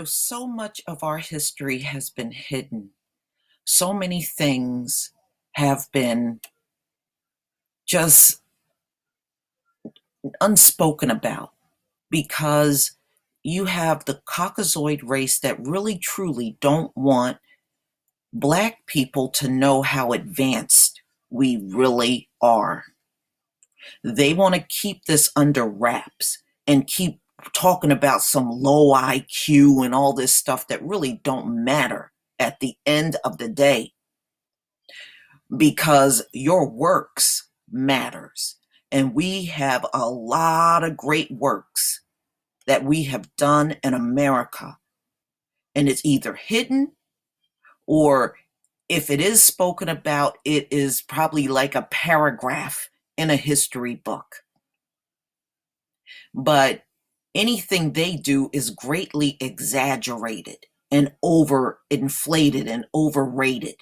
So much of our history has been hidden. So many things have been just unspoken about because you have the Caucasoid race that really truly don't want Black people to know how advanced we really are. They want to keep this under wraps and keep talking about some low IQ and all this stuff that really don't matter at the end of the day, because your works matters. And we have a lot of great works that we have done in America, and it's either hidden, or if it is spoken about, it is probably like a paragraph in a history book. But anything they do is greatly exaggerated and overinflated and overrated.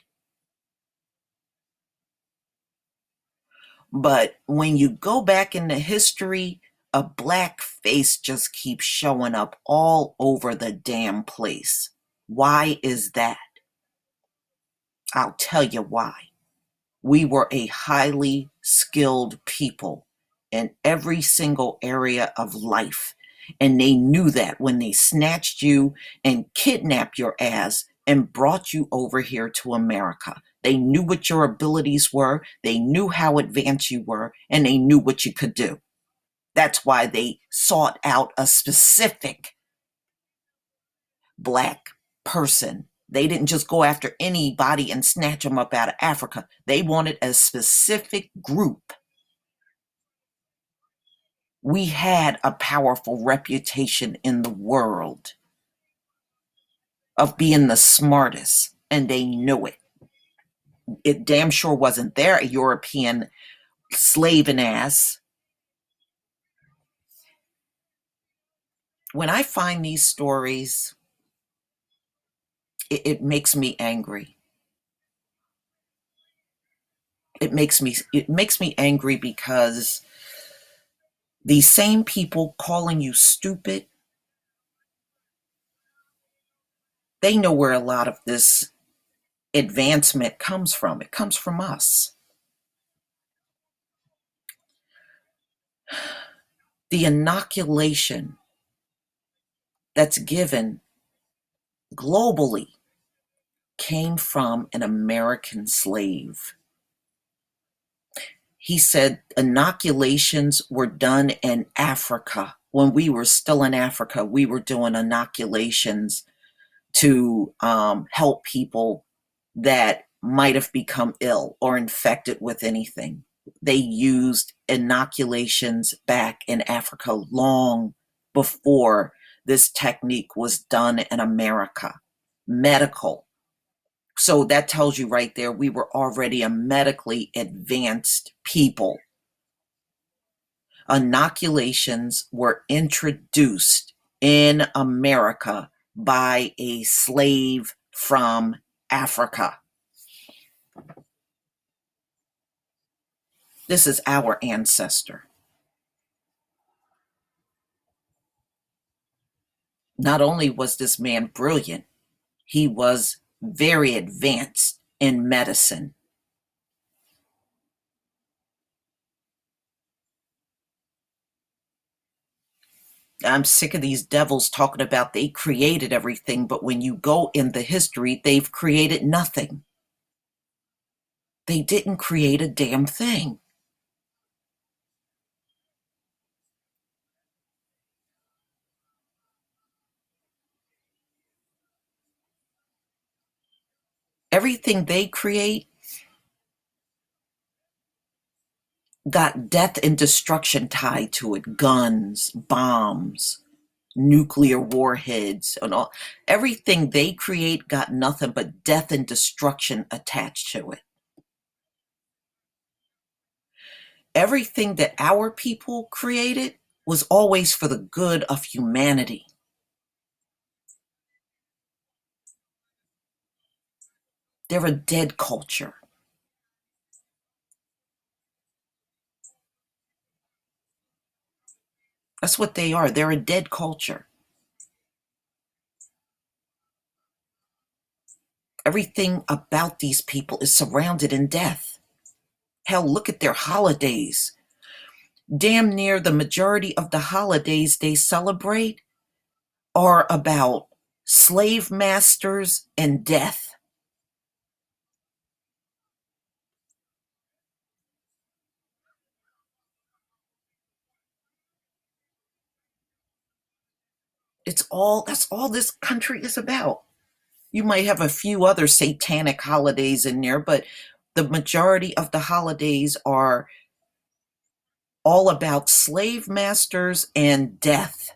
But when you go back into history, a Black face just keeps showing up all over the damn place. Why is that? I'll tell you why. We were a highly skilled people in every single area of life. And they knew that when they snatched you and kidnapped your ass and brought you over here to America. They knew what your abilities were, they knew how advanced you were, and they knew what you could do. That's why they sought out a specific Black person. They didn't just go after anybody and snatch them up out of Africa. They wanted a specific group. We had a powerful reputation in the world of being the smartest, and they knew it. It damn sure wasn't their European slaving ass. When I find these stories, it makes me angry. It makes me angry because these same people calling you stupid, they know where a lot of this advancement comes from. It comes from us. The inoculation that's given globally came from an American slave. He said inoculations were done in Africa. When we were still in Africa, we were doing inoculations to help people that might have become ill or infected with anything. They used inoculations back in Africa long before this technique was done in America. Medical. So that tells you right there, we were already a medically advanced people. Inoculations were introduced in America by a slave from Africa. This is our ancestor. Not only was this man brilliant, he was very advanced in medicine. I'm sick of these devils talking about they created everything, but when you go in the history, they've created nothing. They didn't create a damn thing. Everything they create got death and destruction tied to it. Guns, bombs, nuclear warheads, and all. Everything they create got nothing but death and destruction attached to it. Everything that our people created was always for the good of humanity. They're a dead culture. That's what they are. They're a dead culture. Everything about these people is surrounded in death. Hell, look at their holidays. Damn near the majority of the holidays they celebrate are about slave masters and death. That's all this country is about. You might have a few other satanic holidays in there, but the majority of the holidays are all about slave masters and death.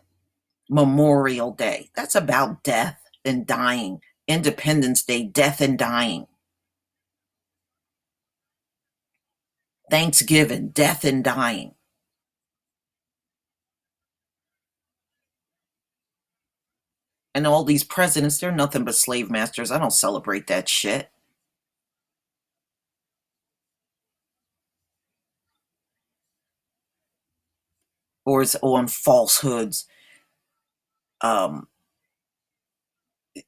Memorial Day, that's about death and dying. Independence Day, death and dying. Thanksgiving, death and dying. And all these presidents, they're nothing but slave masters. I don't celebrate that shit. Or it's on falsehoods. Um,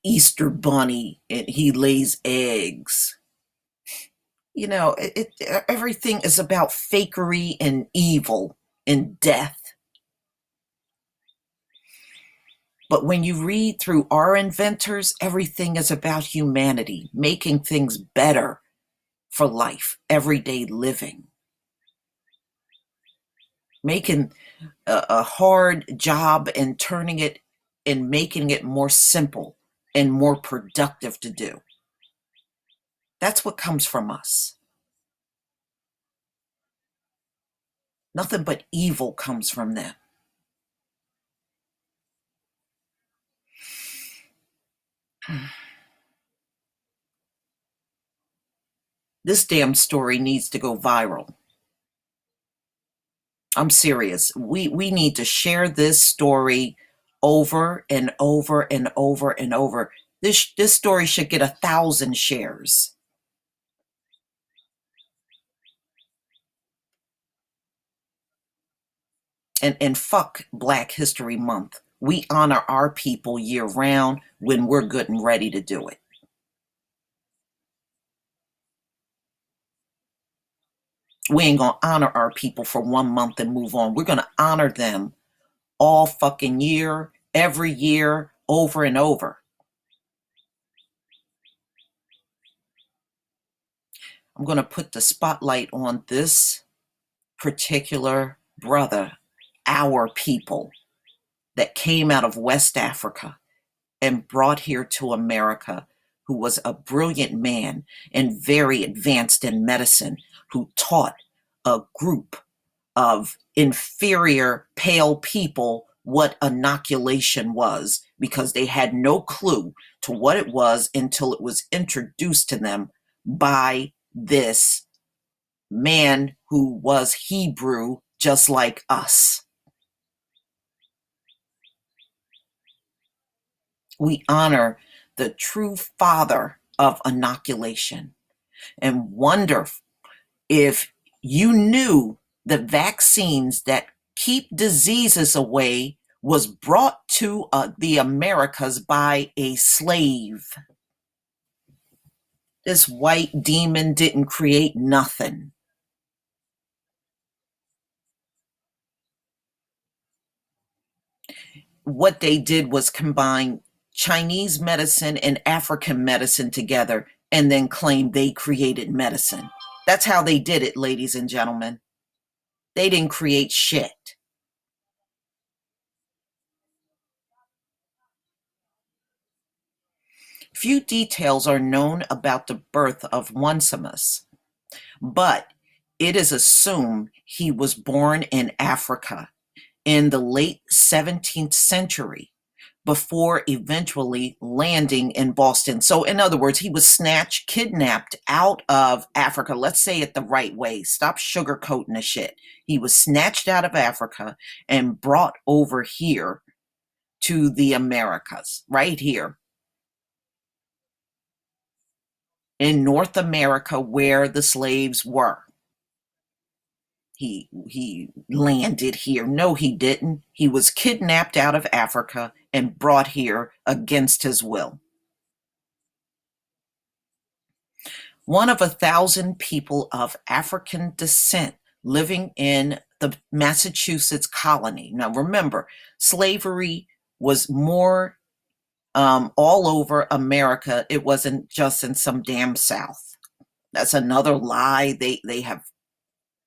Easter Bunny, and he lays eggs. You know, everything is about fakery and evil and death. But when you read through our inventors, everything is about humanity, making things better for life, everyday living, making a hard job and turning it and making it more simple and more productive to do. That's what comes from us. Nothing but evil comes from them. This damn story needs to go viral. I'm serious. We need to share this story over and over and over and over. This story should get 1,000 shares. And fuck Black History Month. We honor our people year round when we're good and ready to do it. We ain't gonna honor our people for 1 month and move on. We're gonna honor them all fucking year, every year, over and over. I'm gonna put the spotlight on this particular brother, our people, that came out of West Africa and brought here to America, who was a brilliant man and very advanced in medicine, who taught a group of inferior pale people what inoculation was, because they had no clue to what it was until it was introduced to them by this man who was Hebrew just like us. We honor the true father of inoculation and wonder if you knew the vaccines that keep diseases away was brought to the Americas by a slave. This white demon didn't create nothing. What they did was combine Chinese medicine and African medicine together and then claim they created medicine. That's how they did it, ladies and gentlemen. They didn't create shit. Few details are known about the birth of Onesimus, but it is assumed he was born in Africa in the late 17th century before eventually landing in Boston. So, in other words, he was snatched, kidnapped out of Africa. Let's say it the right way. Stop sugarcoating the shit. He was snatched out of Africa and brought over here to the Americas, right here in North America where the slaves were. He landed here. No, he didn't. He was kidnapped out of Africa and brought here against his will. one of 1,000 people of African descent living in the Massachusetts colony. Now, remember, slavery was more all over America. It wasn't just in some damn South. That's another lie they have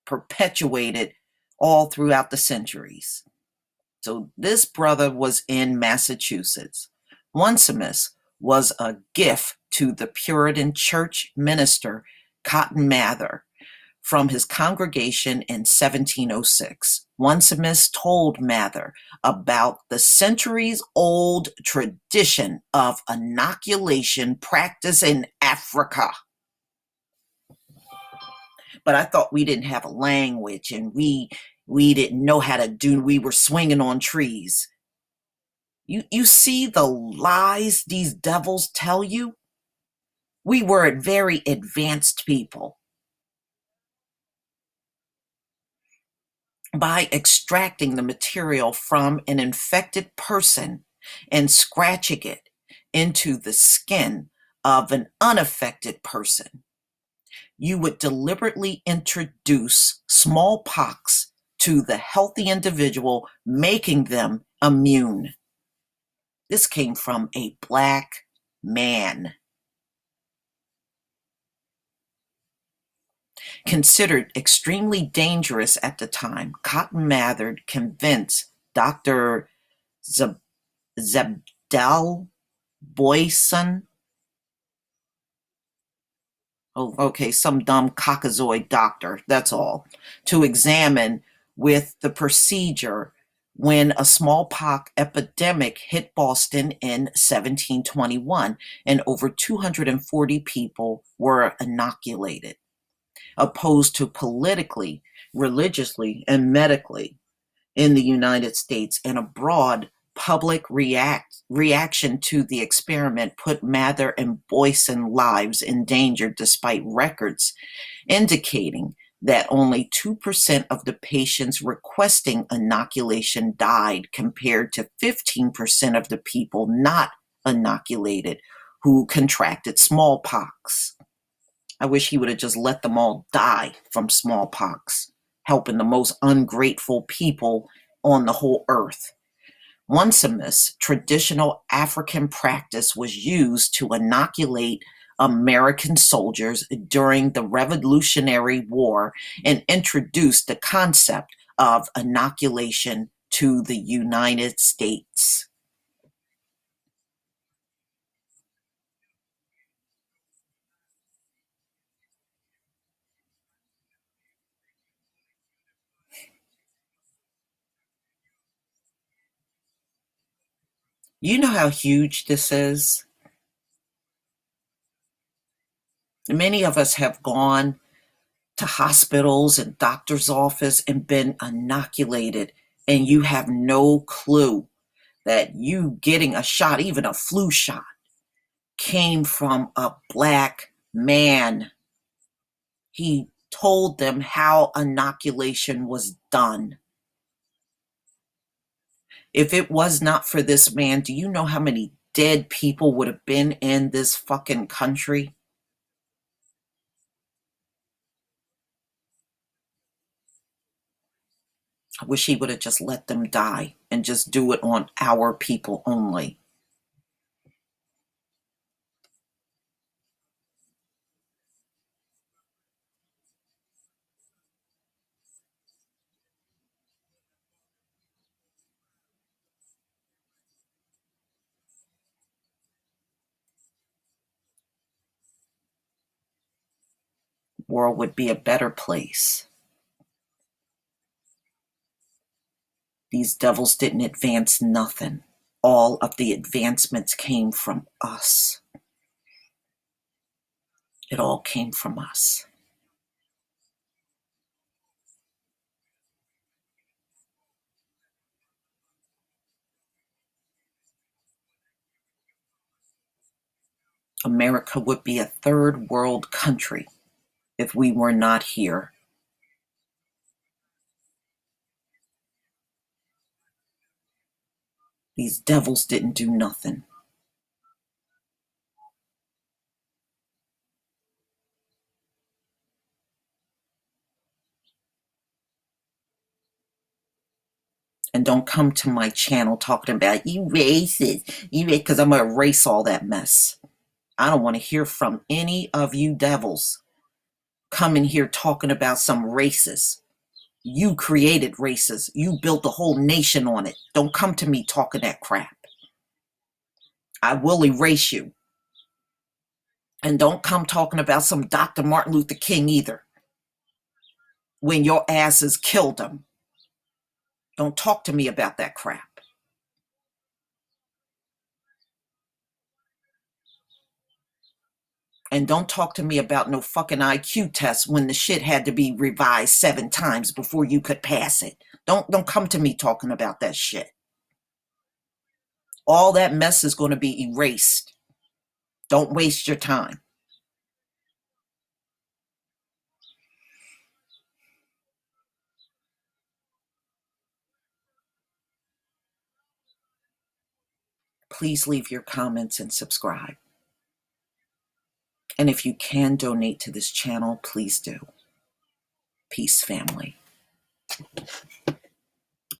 perpetuated all throughout the centuries. So this brother was in Massachusetts. Onesimus was a gift to the Puritan church minister Cotton Mather from his congregation in 1706. Onesimus told Mather about the centuries-old tradition of inoculation practice in Africa. But I thought we didn't have a language and we didn't know how to do, we were swinging on trees. You see the lies these devils tell you? We were very advanced people. By extracting the material from an infected person and scratching it into the skin of an unaffected person, you would deliberately introduce smallpox to the healthy individual, making them immune. This came from a black man. Considered extremely dangerous at the time, Cotton Mather convinced Dr. Zebdel Boyson, oh, okay, some dumb cockazoid doctor, that's all, to examine with the procedure when a smallpox epidemic hit Boston in 1721 and over 240 people were inoculated. Opposed to politically, religiously, and medically in the United States and abroad, public reaction to the experiment put Mather and Boyson lives in danger despite records indicating that only 2% of the patients requesting inoculation died compared to 15% of the people not inoculated who contracted smallpox. I wish he would have just let them all die from smallpox, helping the most ungrateful people on the whole earth. Onesimus, traditional African practice, was used to inoculate American soldiers during the Revolutionary War and introduced the concept of inoculation to the United States. You know how huge this is? Many of us have gone to hospitals and doctor's office and been inoculated, and you have no clue that you getting a shot, even a flu shot, came from a black man. He told them how inoculation was done. If it was not for this man, do you know how many dead people would have been in this fucking country? I wish he would have just let them die and just do it on our people only. World would be a better place. These devils didn't advance nothing. All of the advancements came from us. It all came from us. America would be a third world country if we were not here. These devils didn't do nothing. And don't come to my channel talking about you racist, because I'm going to erase all that mess. I don't want to hear from any of you devils coming here talking about some racist. You created races. You built a whole nation on it. Don't come to me talking that crap. I will erase you. And don't come talking about some Dr. Martin Luther King either, when your asses killed him. Don't talk to me about that crap. And don't talk to me about no fucking IQ test when the shit had to be revised 7 times before you could pass it. Don't come to me talking about that shit. All that mess is going to be erased. Don't waste your time. Please leave your comments and subscribe. And if you can donate to this channel, please do. Peace, family.